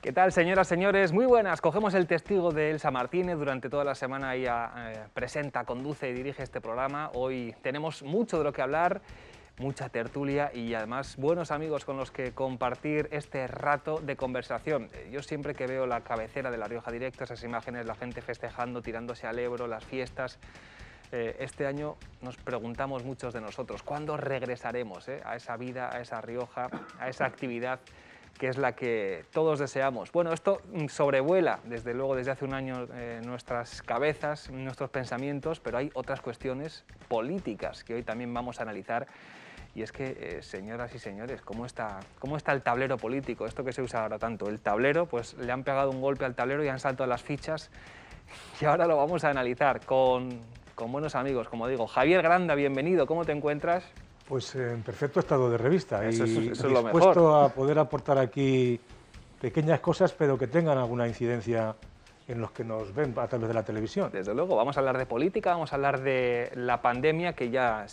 ¿Qué tal, señoras, señores? Muy buenas. Cogemos el testigo de Elsa Martínez. Durante toda la semana ella presenta, conduce y dirige este programa. Hoy tenemos mucho de lo que hablar, mucha tertulia y además buenos amigos con los que compartir este rato de conversación. Yo siempre que veo la cabecera de La Rioja Directo, esas imágenes, la gente festejando, tirándose al Ebro, las fiestas, este año nos preguntamos muchos de nosotros, ¿cuándo regresaremos a esa vida, a esa Rioja, a esa actividad que es la que todos deseamos? Bueno, esto sobrevuela, desde luego, desde hace un año nuestras cabezas, nuestros pensamientos, pero hay otras cuestiones políticas que hoy también vamos a analizar. Y es que, señoras y señores, ¿cómo está el tablero político? Esto que se usa ahora tanto, el tablero, pues le han pegado un golpe al tablero y han saltado las fichas. Y ahora lo vamos a analizar con buenos amigos, como digo. Javier Granda, bienvenido, ¿cómo te encuentras? Pues en perfecto estado de revista eso y es lo dispuesto mejor. a poder aportar aquí pequeñas cosas, pero que tengan alguna incidencia en los que nos ven a través de la televisión. Desde luego, vamos a hablar de política, vamos a hablar de la pandemia, que ya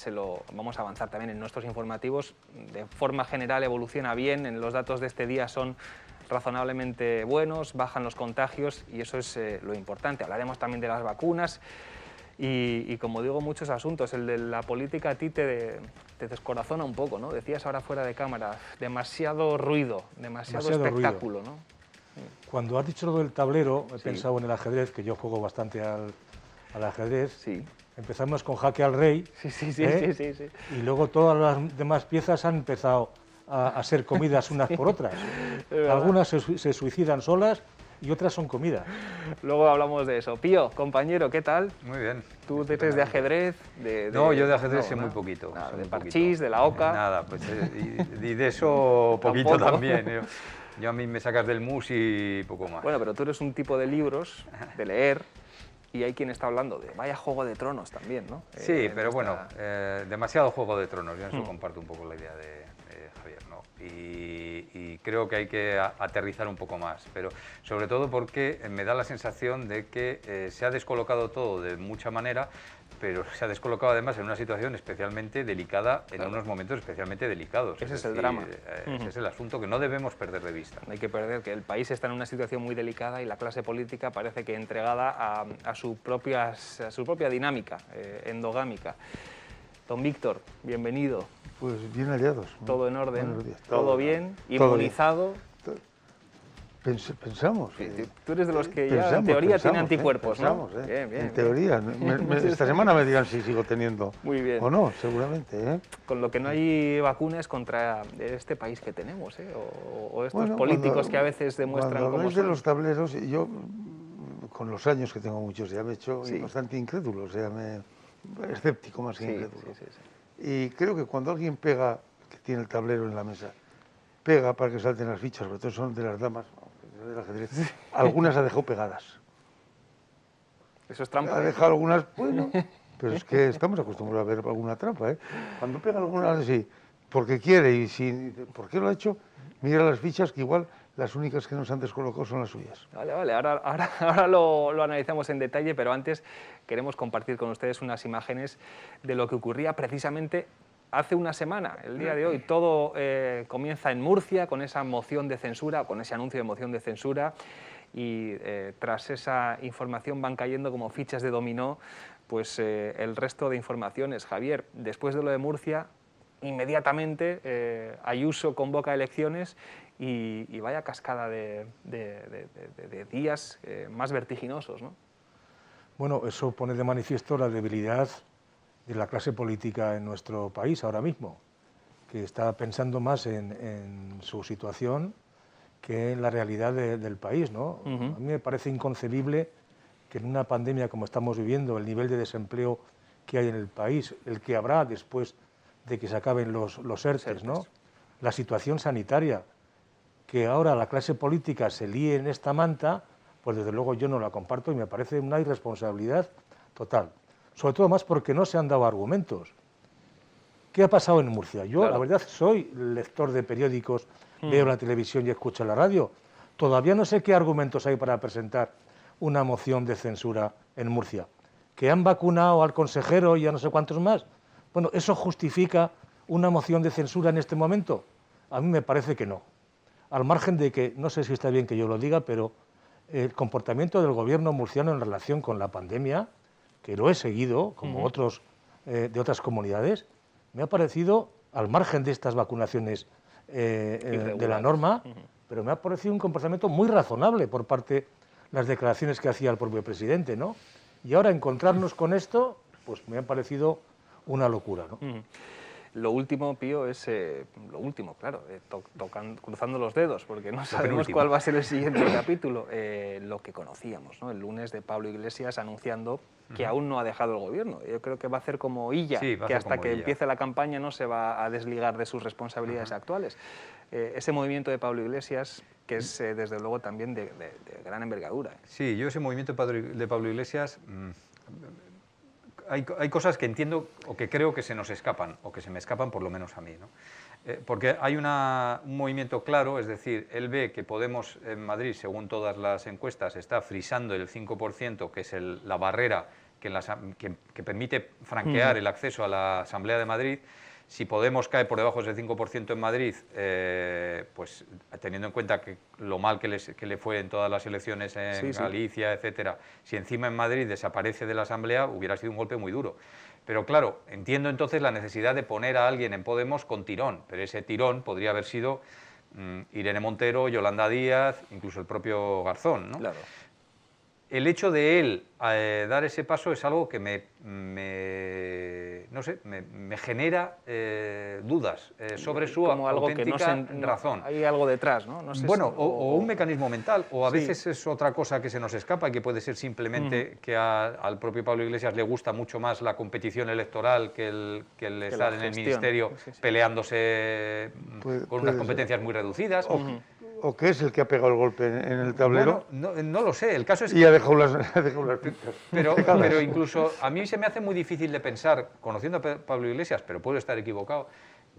vamos a avanzar también en nuestros informativos. De forma general evoluciona bien, en los datos de este día son razonablemente buenos, bajan los contagios y eso es lo importante. Hablaremos también de las vacunas. Y como digo, muchos asuntos. El de la política a ti te descorazona un poco, ¿no? Decías ahora fuera de cámara, demasiado ruido, demasiado espectáculo, ruido, ¿no? Cuando has dicho lo del tablero, he pensado en el ajedrez, que yo juego bastante al ajedrez. Sí. Empezamos con jaque al rey, Sí. Y luego todas las demás piezas han empezado a ser comidas unas por otras. Algunas se suicidan solas y otras son comidas. Luego hablamos de eso. Pío, compañero, ¿qué tal? Muy bien. ¿Tú eres de ajedrez? No, yo de ajedrez sé muy poquito. Nada, sé de muy parchís, poquito. de la oca. Nada, pues y de eso poquito Tampoco. también. Yo a mí me sacas del mus y poco más. Bueno, pero tú eres un tipo de libros, de leer, y hay quien está hablando de vaya Juego de Tronos también, ¿no? Sí, pero bueno, demasiado Juego de Tronos. Yo en eso comparto un poco la idea de Javier, ¿no? Y creo que hay que aterrizar un poco más, pero sobre todo porque me da la sensación de que se ha descolocado todo de mucha manera, pero se ha descolocado además en una situación especialmente delicada, en unos momentos especialmente delicados. Ese es el drama. Ese es el asunto que no debemos perder de vista. No hay que perder que el país está en una situación muy delicada y la clase política parece que entregada a su propia dinámica endogámica. Don Víctor, bienvenido. Pues bien hallados. Todo en orden, Buenos días. todo bien, todo inmunizado. bien. Pensamos. Tú eres de los que ya en teoría tiene anticuerpos, pensamos, ¿no? Bien. En teoría. Esta semana me digan si sigo teniendo. Muy bien. O no, seguramente. Con lo que no hay vacunas contra este país que tenemos, o estos políticos que a veces demuestran cómo son. De los tableros, yo con los años que tengo muchos ya me he hecho bastante incrédulo, o sea, escéptico más que incrédulo. Sí. Y creo que cuando alguien pega, que tiene el tablero en la mesa, pega para que salten las fichas, sobre todo son de las damas, del ajedrez, algunas ha dejado pegadas. Eso es trampa. Ha dejado algunas, bueno, pero es que estamos acostumbrados a ver alguna trampa, ¿eh? Cuando pega algunas así, porque quiere y ¿por qué lo ha hecho? Mira las fichas, que igual las únicas que nos han descolocado son las suyas. Vale, ahora lo analizamos en detalle, pero antes queremos compartir con ustedes unas imágenes de lo que ocurría precisamente hace una semana, el día de hoy. Todo comienza en Murcia con esa moción de censura, con ese anuncio de moción de censura, y tras esa información van cayendo como fichas de dominó pues el resto de informaciones. Javier, después de lo de Murcia, inmediatamente Ayuso convoca elecciones y vaya cascada de días más vertiginosos, ¿no? Bueno, eso pone de manifiesto la debilidad de la clase política en nuestro país ahora mismo, que está pensando más en su situación que en la realidad del país, ¿no? A mí me parece inconcebible que en una pandemia como estamos viviendo, el nivel de desempleo que hay en el país, el que habrá después de que se acaben los ERTEs, ¿no? La situación sanitaria, que ahora la clase política se líe en esta manta, pues desde luego yo no la comparto y me parece una irresponsabilidad total. Sobre todo más porque no se han dado argumentos. ¿Qué ha pasado en Murcia? Yo, la verdad, soy lector de periódicos, veo la televisión y escucho la radio. Todavía no sé qué argumentos hay para presentar una moción de censura en Murcia. ¿Que han vacunado al consejero y a no sé cuántos más? Bueno, ¿eso justifica una moción de censura en este momento? A mí me parece que no. al margen de que, no sé si está bien que yo lo diga, pero el comportamiento del gobierno murciano en relación con la pandemia, que lo he seguido, como otros de otras comunidades, me ha parecido, al margen de estas vacunaciones de la norma, pero me ha parecido un comportamiento muy razonable por parte de las declaraciones que hacía el propio presidente, ¿no? Y ahora encontrarnos con esto, pues me ha parecido una locura, ¿no? Lo último, Pío, es lo último, claro, cruzando los dedos, porque no sabemos cuál va a ser el siguiente capítulo. Lo que conocíamos, ¿no? El lunes de Pablo Iglesias anunciando que aún no ha dejado el gobierno. Yo creo que va a hacer como Illa, que hasta que empiece la campaña no se va a desligar de sus responsabilidades actuales. Ese movimiento de Pablo Iglesias, que es desde luego también de gran envergadura. Sí, yo ese movimiento de Pablo Iglesias... Hay cosas que entiendo o que creo que se nos escapan, o que se me escapan por lo menos a mí, ¿no? Porque hay un movimiento claro, es decir, él ve que Podemos en Madrid, según todas las encuestas, está frisando el 5%, que es la barrera que permite franquear el acceso a la Asamblea de Madrid. Si Podemos cae por debajo de ese 5% en Madrid, pues teniendo en cuenta que lo mal que le fue en todas las elecciones en Galicia, etcétera, si encima en Madrid desaparece de la Asamblea, hubiera sido un golpe muy duro. Pero claro, entiendo entonces la necesidad de poner a alguien en Podemos con tirón, pero ese tirón podría haber sido Irene Montero, Yolanda Díaz, incluso el propio Garzón, ¿no? Claro. El hecho de él dar ese paso es algo que me genera dudas sobre su como algo auténtica que razón. Hay algo detrás, ¿no? No sé Bueno, si, o un mecanismo mental, o a Sí. veces es otra cosa que se nos escapa y que puede ser simplemente que al propio Pablo Iglesias le gusta mucho más la competición electoral que el estar en el gestión. ministerio Sí. peleándose con unas competencias muy reducidas. ¿O qué es el que ha pegado el golpe en el tablero? Bueno, no lo sé, el caso es que... Y ha dejado las pintas. Pero incluso a mí se me hace muy difícil de pensar, conociendo a Pablo Iglesias, pero puedo estar equivocado,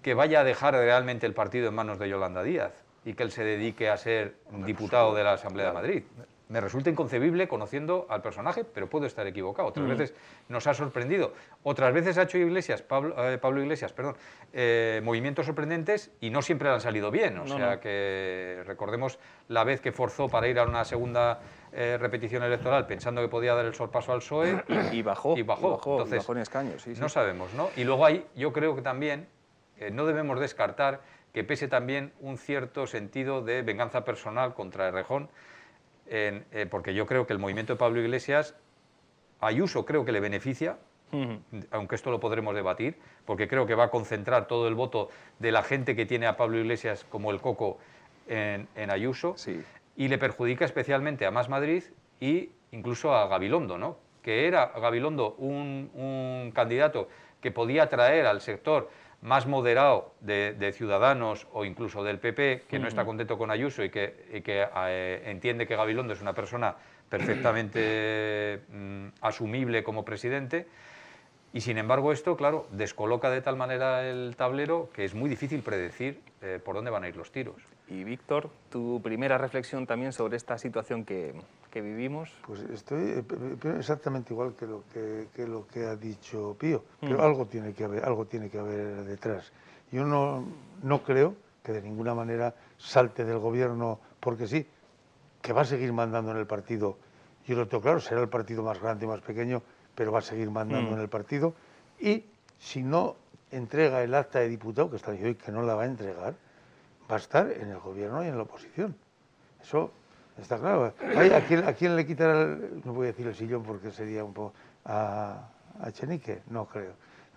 que vaya a dejar realmente el partido en manos de Yolanda Díaz y que él se dedique a ser diputado de la Asamblea de Madrid. Me resulta inconcebible conociendo al personaje, pero puedo estar equivocado. Otras veces nos ha sorprendido. Otras veces ha hecho Pablo Iglesias, movimientos sorprendentes y no siempre le han salido bien. O sea que recordemos la vez que forzó para ir a una segunda repetición electoral pensando que podía dar el sorpaso al PSOE y bajó. Entonces, Bajó en escaños, sí. no sabemos, ¿no? Y luego yo creo que también no debemos descartar que pese también un cierto sentido de venganza personal contra Errejón, porque yo creo que el movimiento de Pablo Iglesias, Ayuso creo que le beneficia, aunque esto lo podremos debatir, porque creo que va a concentrar todo el voto de la gente que tiene a Pablo Iglesias como el coco en Ayuso, y le perjudica especialmente a Más Madrid e incluso a Gabilondo, ¿no? Que era Gabilondo un candidato que podía atraer al sector más moderado de Ciudadanos o incluso del PP, que no está contento con Ayuso y que entiende que Gabilondo es una persona perfectamente asumible como presidente. Y sin embargo esto, claro, descoloca de tal manera el tablero que es muy difícil predecir por dónde van a ir los tiros. Y Víctor, tu primera reflexión también sobre esta situación que vivimos. Pues estoy exactamente igual que lo que ha dicho Pío, pero algo tiene que haber detrás. Yo no creo que de ninguna manera salte del gobierno porque sí, que va a seguir mandando en el partido. Yo lo tengo claro, será el partido más grande, más pequeño, pero va a seguir mandando en el partido. Y si no entrega el acta de diputado, que está diciendo hoy que no la va a entregar, va a estar en el gobierno y en la oposición. Eso está claro. ¿A quién le quitará no voy a decir el sillón porque sería un poco a Echenique? No creo.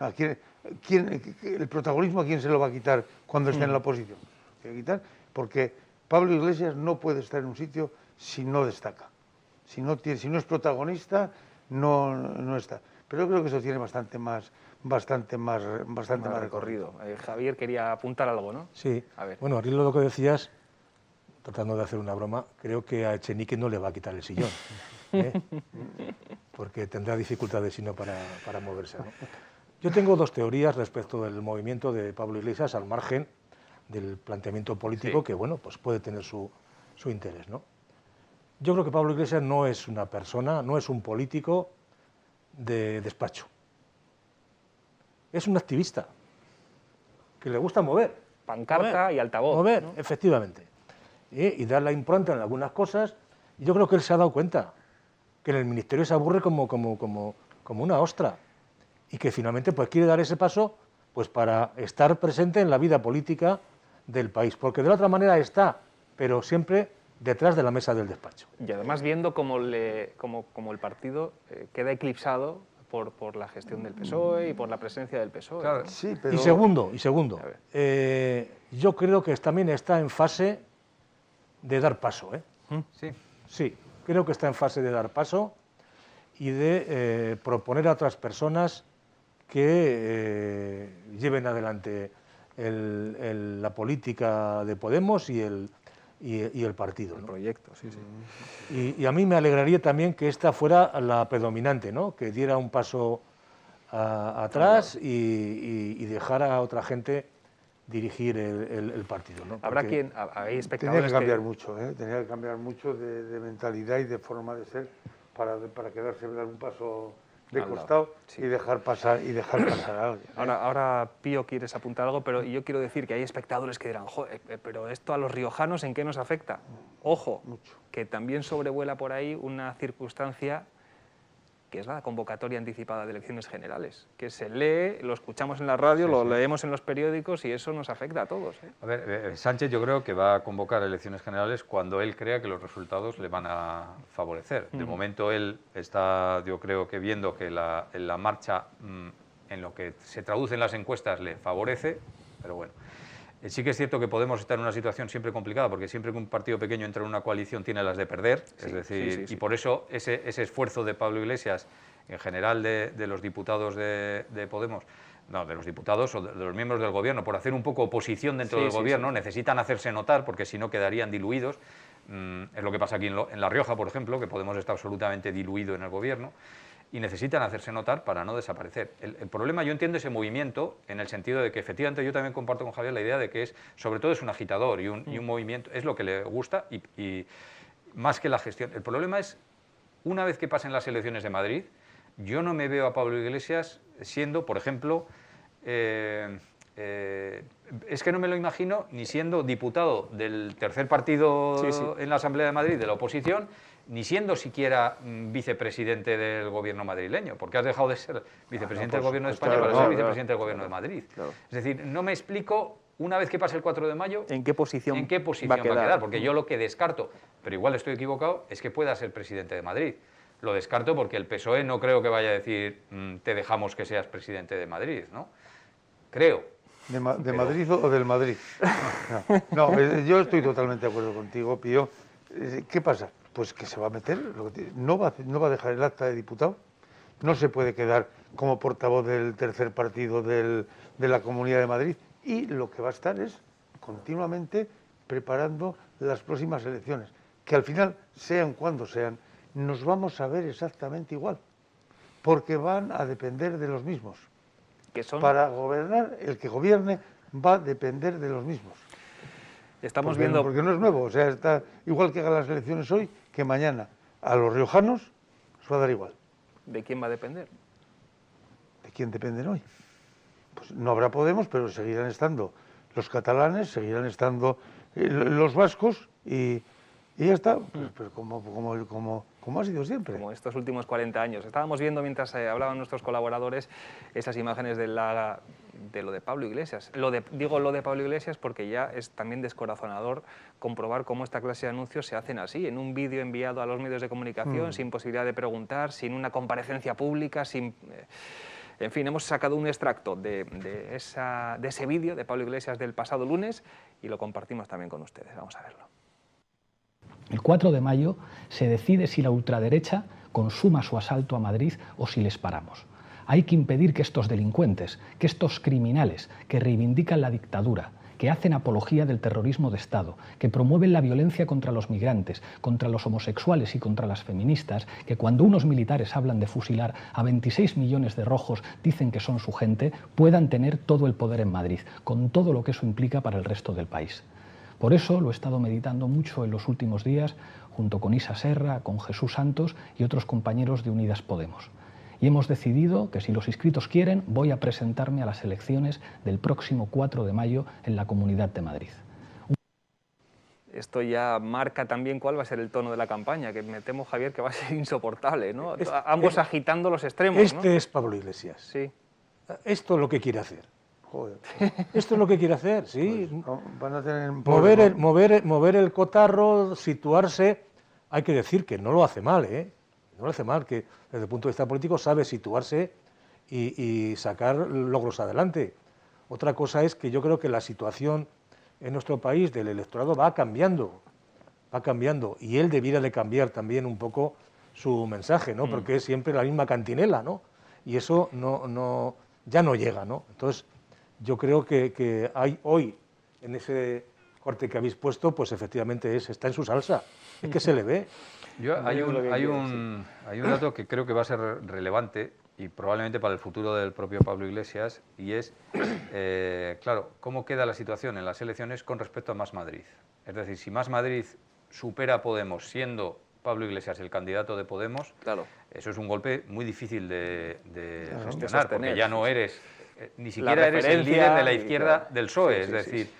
¿El protagonismo a quién se lo va a quitar cuando esté en la oposición? ¿Se va a quitar? Porque Pablo Iglesias no puede estar en un sitio si no destaca. Si no es protagonista, no está. Pero yo creo que eso tiene bastante más recorrido. Javier quería apuntar algo, ¿no? Sí. A ver. Bueno, al hilo de lo que decías, tratando de hacer una broma, creo que a Echenique no le va a quitar el sillón, porque tendrá dificultades si no para moverse, ¿no? Yo tengo dos teorías respecto del movimiento de Pablo Iglesias al margen del planteamiento político que, bueno, pues puede tener su interés, ¿no? Yo creo que Pablo Iglesias no es una persona, no es un político de despacho. Es un activista que le gusta mover. Pancarta y altavoz. Mover, ¿no? efectivamente. y dar la impronta en algunas cosas. Y yo creo que él se ha dado cuenta que en el ministerio se aburre como una ostra y que finalmente pues quiere dar ese paso pues para estar presente en la vida política del país, porque de la otra manera está, pero siempre detrás de la mesa del despacho. Y además viendo cómo el partido queda eclipsado por la gestión del PSOE y por la presencia del PSOE. Claro. ¿no? Sí, pero... Y segundo, yo creo que también está en fase de dar paso. Sí. Sí, creo que está en fase de dar paso y de proponer a otras personas que lleven adelante la política de Podemos y el partido. El ¿no? proyecto, sí, sí. Y a mí me alegraría también que esta fuera la predominante, ¿no? Que diera un paso atrás y dejara a otra gente dirigir el partido. ¿no? Habrá Porque hay Tenía espectadores que cambiar mucho, tenía que cambiar mucho de mentalidad y de forma de ser para quedarse, dar un paso de Al lado, costado sí. y dejar pasar a alguien. Ahora, Pío, quieres apuntar algo, pero yo quiero decir que hay espectadores que dirán, joder, pero esto a los riojanos, ¿en qué nos afecta? Ojo, Mucho. que también sobrevuela por ahí una circunstancia que es la convocatoria anticipada de elecciones generales, que se lee, lo escuchamos en la radio, lo leemos en los periódicos y eso nos afecta a todos. A ver, Sánchez yo creo que va a convocar elecciones generales cuando él crea que los resultados le van a favorecer. De momento él está, yo creo que viendo que la marcha en lo que se traduce en las encuestas le favorece, pero bueno. Sí que es cierto que Podemos estar en una situación siempre complicada, porque siempre que un partido pequeño entra en una coalición tiene las de perder, es decir, y por eso ese esfuerzo de Pablo Iglesias, en general de los diputados de Podemos, no, de los diputados o de los miembros del gobierno, por hacer un poco oposición dentro del gobierno, necesitan hacerse notar, porque si no quedarían diluidos. Es lo que pasa aquí en La Rioja, por ejemplo, que Podemos está absolutamente diluido en el gobierno, y necesitan hacerse notar para no desaparecer. El problema, yo entiendo ese movimiento en el sentido de que efectivamente yo también comparto con Javier la idea de que sobre todo es un agitador y un movimiento, es lo que le gusta y más que la gestión. El problema es, una vez que pasen las elecciones de Madrid, yo no me veo a Pablo Iglesias siendo, por ejemplo, es que no me lo imagino ni siendo diputado del tercer partido en la Asamblea de Madrid de la oposición, ni siendo siquiera vicepresidente del gobierno madrileño, porque has dejado de ser vicepresidente del gobierno de España para ser vicepresidente del gobierno de Madrid. Claro. Es decir, no me explico, una vez que pase el 4 de mayo, ¿en qué posición va a quedar? Porque yo lo que descarto, pero igual estoy equivocado, es que pueda ser presidente de Madrid. Lo descarto porque el PSOE no creo que vaya a decir te dejamos que seas presidente de Madrid, ¿no? Creo. ¿De Madrid o del Madrid? No, yo estoy totalmente de acuerdo contigo, Pío. ¿Qué pasa? Pues que se va a meter, no va a dejar el acta de diputado, no se puede quedar como portavoz del tercer partido de la Comunidad de Madrid y lo que va a estar es continuamente preparando las próximas elecciones, que al final, sean cuando sean, nos vamos a ver exactamente igual, porque van a depender de los mismos. Para gobernar, el que gobierne va a depender de los mismos. Estamos viendo... Porque no es nuevo, o sea, está igual que hagan las elecciones hoy, que mañana. A los riojanos les va a dar igual. ¿De quién va a depender? ¿De quién dependen hoy? Pues no habrá Podemos, pero seguirán estando los catalanes, seguirán estando los vascos y ya está, pero como ha sido siempre. Como estos últimos 40 años. Estábamos viendo, mientras hablaban nuestros colaboradores, esas imágenes de lo de Pablo Iglesias. Digo lo de Pablo Iglesias porque ya es también descorazonador comprobar cómo esta clase de anuncios se hacen así, en un vídeo enviado a los medios de comunicación, sin posibilidad de preguntar, sin una comparecencia pública, sin... En fin, hemos sacado un extracto de ese vídeo de Pablo Iglesias del pasado lunes y lo compartimos también con ustedes. Vamos a verlo. El 4 de mayo se decide si la ultraderecha consuma su asalto a Madrid o si les paramos. Hay que impedir que estos delincuentes, que estos criminales que reivindican la dictadura, que hacen apología del terrorismo de Estado, que promueven la violencia contra los migrantes, contra los homosexuales y contra las feministas, que cuando unos militares hablan de fusilar a 26 millones de rojos dicen que son su gente, puedan tener todo el poder en Madrid, con todo lo que eso implica para el resto del país. Por eso lo he estado meditando mucho en los últimos días, junto con Isa Serra, con Jesús Santos y otros compañeros de Unidas Podemos. Y hemos decidido que si los inscritos quieren, voy a presentarme a las elecciones del próximo 4 de mayo en la Comunidad de Madrid. esto ya marca también cuál va a ser el tono de la campaña, que me temo, Javier, que va a ser insoportable, ¿no? Ambos agitando los extremos, ¿no? Este es Pablo Iglesias. Sí. Esto es lo que quiere hacer. Joder. Esto es lo que quiere hacer, sí. Pues, no, van a tener un Mover el cotarro, situarse. Hay que decir que no lo hace mal, ¿eh? No lo hace mal, que desde el punto de vista político sabe situarse y sacar logros adelante. Otra cosa es que yo creo que la situación en nuestro país del electorado va cambiando, y él debiera de cambiar también un poco su mensaje, ¿no? Porque es siempre la misma cantinela, ¿no? Y eso ya no llega, ¿no? Entonces, yo creo que hay hoy, en ese corte que habéis puesto, pues efectivamente está en su salsa, es que se le ve. Hay un dato que creo que va a ser relevante y probablemente para el futuro del propio Pablo Iglesias, y es, claro, cómo queda la situación en las elecciones con respecto a Más Madrid. Es decir, si Más Madrid supera a Podemos siendo Pablo Iglesias el candidato de Podemos, claro, eso es un golpe muy difícil de gestionar, sostener, porque ya no eres, ni la siquiera eres el referencia líder de la izquierda del PSOE, sí, es sí, decir... sí.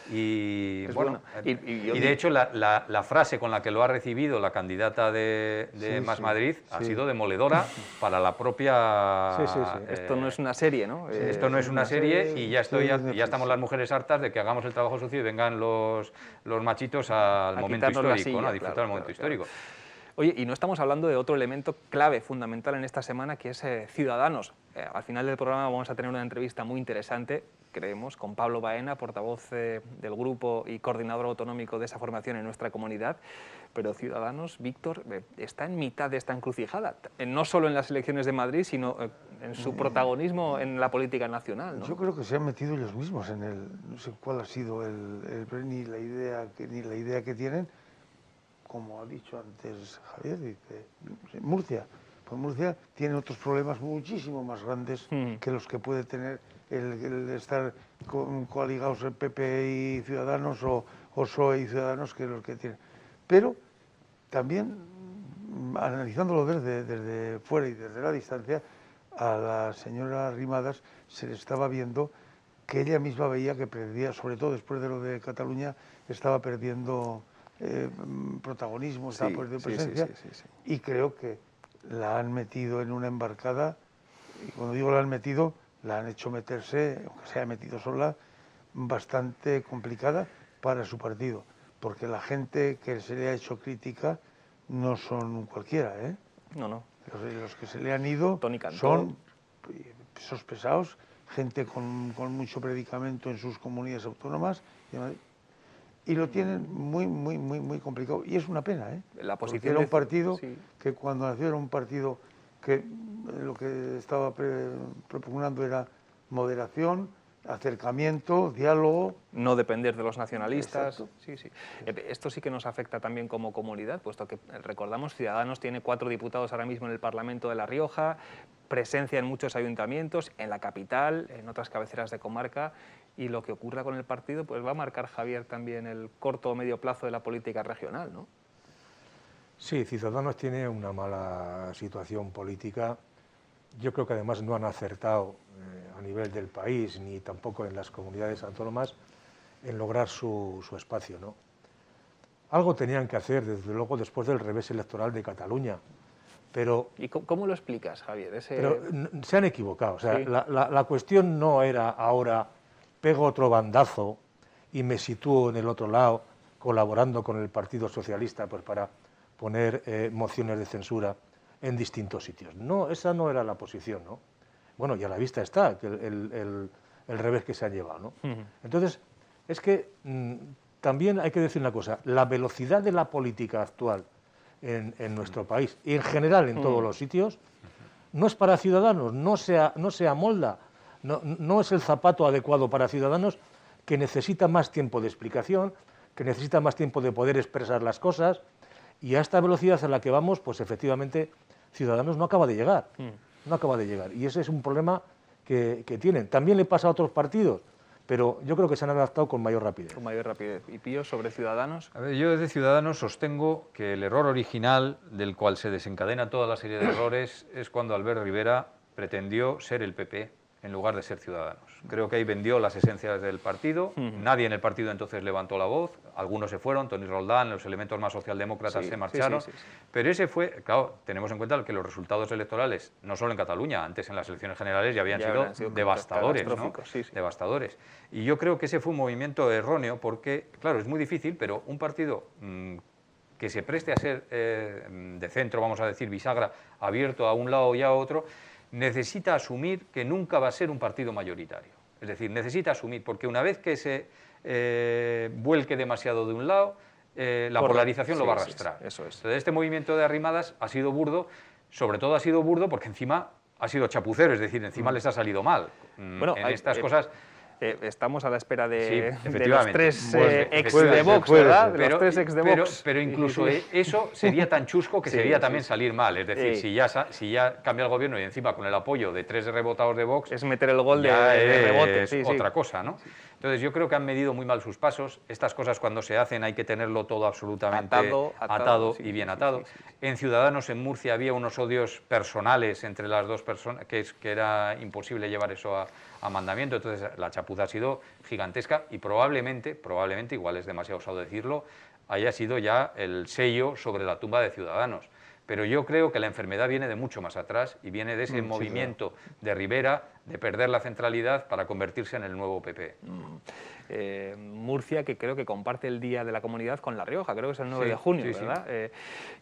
Y Es bueno, bueno. y de hecho la frase con la que lo ha recibido la candidata de Más Madrid ha sido demoledora para la propia... Esto no es una serie, ¿no? Esto no es una serie y ya estamos las mujeres hartas de que hagamos el trabajo sucio y vengan los machitos al momento histórico, ¿no? A disfrutar del momento histórico. Oye, y no estamos hablando de otro elemento clave, fundamental en esta semana, que es Ciudadanos. Al final del programa vamos a tener una entrevista muy interesante, creemos, con Pablo Baena, portavoz del grupo y coordinador autonómico de esa formación en nuestra comunidad. Pero Ciudadanos, Víctor, está en mitad de esta encrucijada, no solo en las elecciones de Madrid, sino en su protagonismo en la política nacional, ¿no? Yo creo que se han metido ellos mismos en no sé cuál ha sido ni la idea que tienen. Como ha dicho antes Javier, dice, Murcia. Pues Murcia tiene otros problemas muchísimo más grandes que los que puede tener el estar coaligados el PP y Ciudadanos o PSOE y Ciudadanos, que los que tienen. Pero también, analizándolo desde fuera y desde la distancia, a la señora Arrimadas se le estaba viendo que ella misma veía que perdía, sobre todo después de lo de Cataluña, estaba perdiendo protagonismo, estaba perdiendo presencia, y creo que la han metido en una embarcada, y cuando digo la han metido, la han hecho meterse, aunque se haya metido sola, bastante complicada para su partido, porque la gente que se le ha hecho crítica no son cualquiera, ¿eh? No. Los que se le han ido son pesos pesados, gente con mucho predicamento en sus comunidades autónomas, y lo tienen muy complicado. Y es una pena, ¿eh? La posición porque era un partido sí. que cuando nació era un partido que lo que estaba propugnando era moderación, acercamiento, diálogo. No depender de los nacionalistas. Exacto. Sí. Esto sí que nos afecta también como comunidad, puesto que, recordamos, Ciudadanos tiene 4 diputados ahora mismo en el Parlamento de La Rioja, presencia en muchos ayuntamientos, en la capital, en otras cabeceras de comarca, y lo que ocurra con el partido pues va a marcar, Javier, también el corto o medio plazo de la política regional, ¿no? Sí, Ciudadanos tiene una mala situación política. Yo creo que además no han acertado a nivel del país ni tampoco en las comunidades autónomas en lograr su espacio, ¿no? Algo tenían que hacer, desde luego, después del revés electoral de Cataluña, pero... ¿Y cómo lo explicas, Javier? Pero se han equivocado. O sea, Sí. la cuestión no era ahora pego otro bandazo y me sitúo en el otro lado colaborando con el Partido Socialista pues para poner mociones de censura en distintos sitios. No, esa no era la posición, ¿no? Bueno, y a la vista está que el revés que se han llevado, ¿no? Entonces, es que también hay que decir una cosa, la velocidad de la política actual en nuestro país y en general en todos los sitios no es para Ciudadanos, no se amolda, no es el zapato adecuado para Ciudadanos, que necesita más tiempo de explicación, que necesita más tiempo de poder expresar las cosas, y a esta velocidad a la que vamos, pues efectivamente Ciudadanos no acaba de llegar, y ese es un problema que tienen. También le pasa a otros partidos, pero yo creo que se han adaptado con mayor rapidez. Con mayor rapidez. ¿Y Pío, sobre Ciudadanos? A ver, yo desde Ciudadanos sostengo que el error original del cual se desencadena toda la serie de errores es cuando Albert Rivera pretendió ser el PP en lugar de ser Ciudadanos. Creo que ahí vendió las esencias del partido, nadie en el partido entonces levantó la voz, algunos se fueron, Toni Roldán, los elementos más socialdemócratas se marcharon, pero ese fue, claro, tenemos en cuenta que los resultados electorales, no solo en Cataluña, antes en las elecciones generales ya habían sido devastadores, ¿no? Devastadores. Y yo creo que ese fue un movimiento erróneo porque, claro, es muy difícil, pero un partido que se preste a ser de centro, vamos a decir, bisagra, abierto a un lado y a otro, necesita asumir que nunca va a ser un partido mayoritario. Es decir, necesita asumir, porque una vez que se vuelque demasiado de un lado, la polarización lo va a arrastrar. Eso es. Entonces, este movimiento de Arrimadas ha sido burdo, sobre todo ha sido burdo porque encima ha sido chapucero, es decir, encima les ha salido mal. Bueno, en estas cosas... estamos a la espera de los efectivamente. 3 Pues, ex de Vox, ¿verdad? De Pero, los 3 ex de Vox. pero incluso eso sería tan chusco que sería también salir mal. Es decir, si ya cambia el gobierno y encima con el apoyo de 3 rebotados de Vox... Es meter el gol de rebote. Es otra cosa, ¿no? Entonces yo creo que han medido muy mal sus pasos. Estas cosas cuando se hacen hay que tenerlo todo absolutamente atado y bien atado. En Ciudadanos, en Murcia, había unos odios personales entre las dos personas, que era imposible llevar eso a mandamiento. Entonces la chapuza ha sido gigantesca y probablemente, igual es demasiado osado decirlo, haya sido ya el sello sobre la tumba de Ciudadanos. Pero yo creo que la enfermedad viene de mucho más atrás y viene de ese movimiento de Rivera de perder la centralidad para convertirse en el nuevo PP. Murcia, que creo que comparte el Día de la Comunidad con La Rioja, creo que es el 9 de junio, ¿verdad?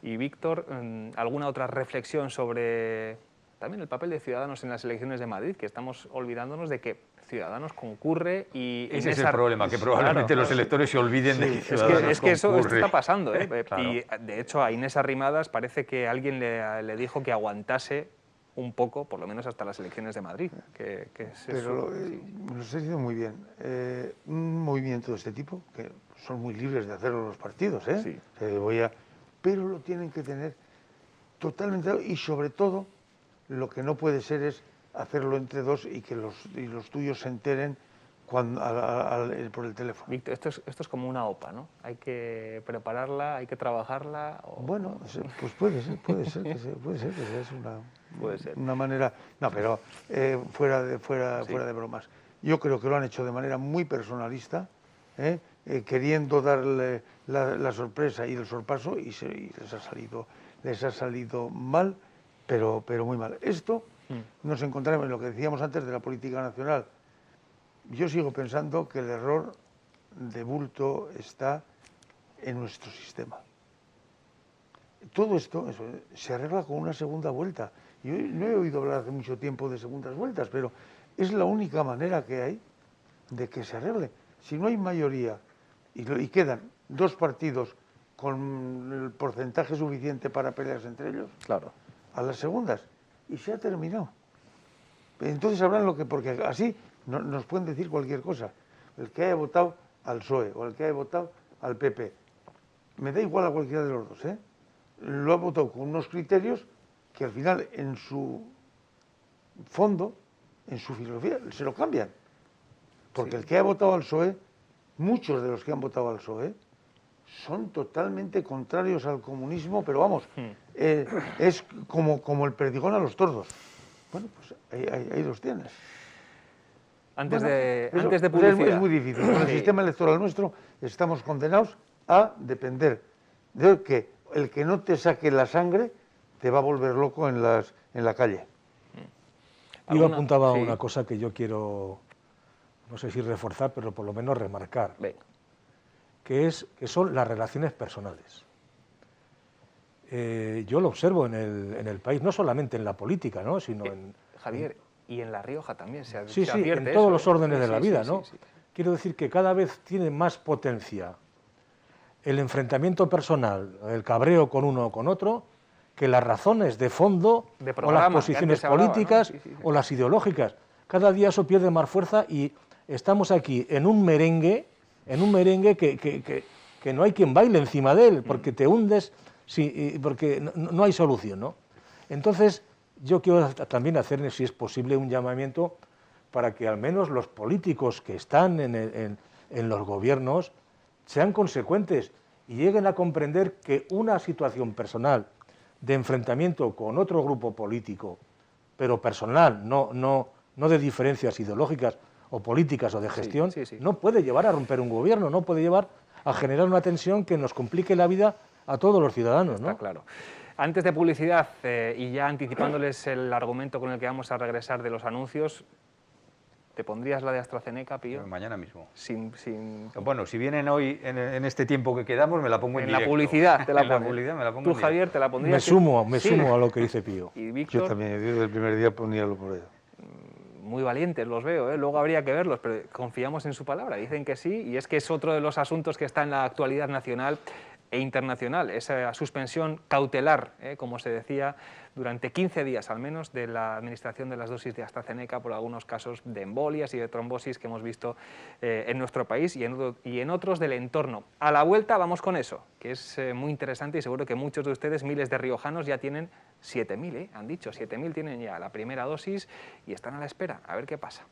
Y Víctor, ¿alguna otra reflexión sobre también el papel de Ciudadanos en las elecciones de Madrid? Que estamos olvidándonos de que Ciudadanos concurre y... Ese es el problema, que probablemente los electores se olviden de que Ciudadanos es que esto concurre. está pasando, ¿eh? Claro. Y de hecho a Inés Arrimadas parece que alguien le dijo que aguantase un poco, por lo menos hasta las elecciones de Madrid. Pero lo has dicho muy bien. Un movimiento de este tipo, que son muy libres de hacerlo los partidos, ¿eh? Pero lo tienen que tener totalmente... Y sobre todo, lo que no puede ser es hacerlo entre dos y que los tuyos se enteren por el teléfono. Víctor, esto es como una OPA, ¿no? Hay que prepararla, hay que trabajarla... Bueno, pues puede ser que sea una manera... No, pero fuera de bromas. Yo creo que lo han hecho de manera muy personalista, queriendo darle la sorpresa y el sorpaso, y les ha salido mal, pero muy mal. Esto nos encontramos en lo que decíamos antes de la política nacional. Yo sigo pensando que el error de bulto está en nuestro sistema. Todo esto se arregla con una segunda vuelta. Yo no he oído hablar hace mucho tiempo de segundas vueltas, pero es la única manera que hay de que se arregle. Si no hay mayoría y quedan 2 partidos con el porcentaje suficiente para pelearse entre ellos, claro, a las segundas, y se ha terminado. Entonces habrán porque así nos pueden decir cualquier cosa. El que haya votado al PSOE o el que haya votado al PP, me da igual a cualquiera de los dos, ¿eh? Lo ha votado con unos criterios que al final en su fondo, en su filosofía, se lo cambian. Porque el que ha votado al PSOE, muchos de los que han votado al PSOE, son totalmente contrarios al comunismo, pero vamos, es como el perdigón a los tordos. Bueno, pues ahí los tienes. Antes de publicidad. Es muy difícil. Con el sistema electoral nuestro estamos condenados a depender de que el que no te saque la sangre te va a volver loco en la calle. Yo apuntaba a una cosa que yo quiero, no sé si reforzar, pero por lo menos remarcar. Venga. Que son las relaciones personales. Yo lo observo en el país, no solamente en la política, ¿no? Sino Javier, y en La Rioja también se advierte en eso, todos los órdenes de la vida, ¿no? Sí. Quiero decir que cada vez tiene más potencia el enfrentamiento personal, el cabreo con uno o con otro, que las razones de fondo o las posiciones políticas o las ideológicas. Cada día eso pierde más fuerza y estamos aquí en un merengue que no hay quien baile encima de él, porque te hundes, porque no hay solución, ¿no? Entonces, yo quiero también hacer, si es posible, un llamamiento para que al menos los políticos que están en los gobiernos sean consecuentes y lleguen a comprender que una situación personal de enfrentamiento con otro grupo político, pero personal, no no de diferencias ideológicas o políticas o de gestión, sí, sí. no puede llevar a romper un gobierno, no puede llevar a generar una tensión que nos complique la vida a todos los ciudadanos, ¿no? Está claro. Antes de publicidad y ya anticipándoles el argumento con el que vamos a regresar de los anuncios, ¿te pondrías la de AstraZeneca, Pío? Mañana mismo. Sin... Bueno, si vienen hoy en este tiempo que quedamos, me la pongo en En la directo. publicidad te la En la pones. publicidad me la pongo Tú, en directo. Javier, te la pondrías. Me sumo a lo que dice Pío. Y Yo Víctor, también, yo desde el primer día ponía lo por ello. muy valientes los veo, ¿eh? Luego habría que verlos, pero confiamos en su palabra. Dicen que sí, y es que es otro de los asuntos que está en la actualidad nacional e internacional, esa suspensión cautelar, como se decía, durante 15 días al menos, de la administración de las dosis de AstraZeneca por algunos casos de embolias y de trombosis que hemos visto en nuestro país y en otros del entorno. A la vuelta vamos con eso, que es muy interesante y seguro que muchos de ustedes, miles de riojanos, ya tienen 7.000, han dicho, 7.000 tienen ya la primera dosis y están a la espera, a ver qué pasa.